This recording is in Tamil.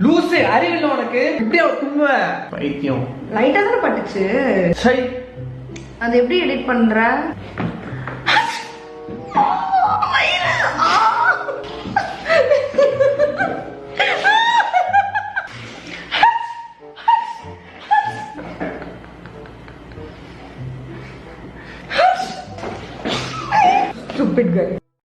லூசு, அறிவில்லை உனக்கு? இப்படி தும்ப பைத்தியம். லைட்டா தானே பட்டுச்சு. சரி, அது எப்படி எடிட் பண்ற? Stupid guy.